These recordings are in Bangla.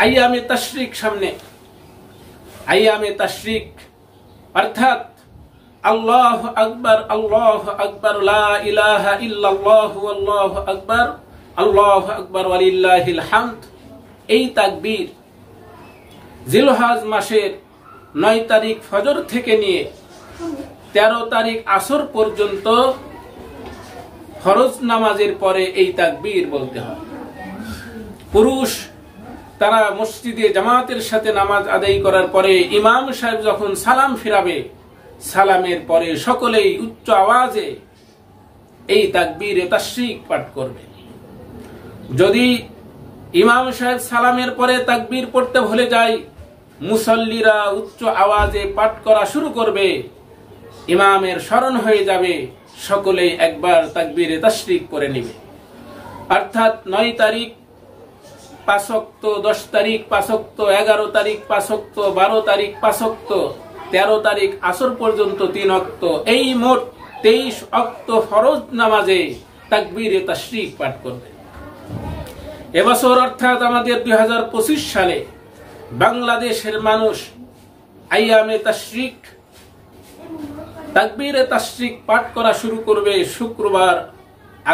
আইয়ামে তাশরিক সামনে। আইয়ামে তাশরিক অর্থাৎ আল্লাহু আকবার, লা ইলাহা ইল্লাল্লাহু আল্লাহু আকবার ওয়ালিল্লাহিল হামদ, এই তাকবীর জিলহজ মাসের 9 তারিখ ফজর থেকে নিয়ে 13 তারিখ আসর পর্যন্ত ফরজ নামাজের পরে এই তাকবীর বলতে হয়। পুরুষ তারা মসজিদে জামাতের সাথে নামাজ আদায় করার পরে ইমাম সাহেব যখন সালাম ফিরাবে, সালামের পরে সকলেই উচ্চ আওয়াজে এই তাকবীরে তাশরিক পাঠ করবে। যদি ইমাম সাহেব সালামের পরে তাকবীর পড়তে ভুলে যায়, মুসল্লিরা উচ্চ আওয়াজে পাঠ করা শুরু করবে, ইমামের স্মরণ হয়ে যাবে, সকলেই একবার তাকবীরে তাশরিক করে নেবে। অর্থাৎ 9 তারিখ 5 ওয়াক্ত, 10 তারিখ 5 ওয়াক্ত, 11 তারিখ 5 ওয়াক্ত, 12 তারিখ 5 ওয়াক্ত, 13 তারিখ আসর পর্যন্ত 3 ওয়াক্ত, এই মোট 23 ওয়াক্ত ফরজ নামাজে তাকবীরে তাশরিক পাঠ করবে। এবছর অর্থাৎ আমাদের 2025 সালে বাংলাদেশের মানুষ আইয়ামে তাশরিক, তাকবীরে তাশরিক পাঠ করা শুরু করবে শুক্রবার,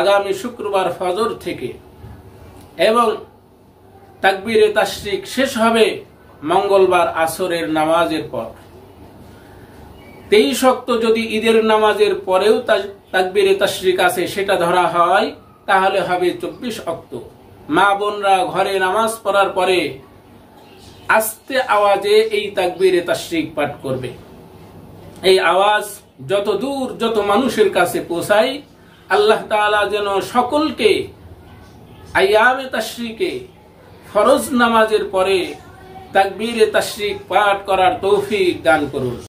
আগামী শুক্রবার ফজর থেকে, এবং তাকবীরে তাশরিক শেষ হবে মঙ্গলবার আসরের নামাজের পর। 23 ওয়াক্ত যদি ঈদের নামাজের পরেও তাকবীরে তাশরিক আছে সেটা ধরা হয়, তাহলে হবে 24 ওয়াক্ত। মা বোনরা ঘরে নামাজ পড়ার পরে আস্তে আওয়াজে এই তাকবীরে তাশরিক পাঠ করবে। এই আওয়াজ যত দূর, যত মানুষের কাছে পৌঁছায়, আল্লাহ তাআলা যেন সকলকে আইয়ামে তাশরিকে ফরজ নামাজের পরে তাকবীরে তাশরিক পাঠ করার তৌফিক দান করুন।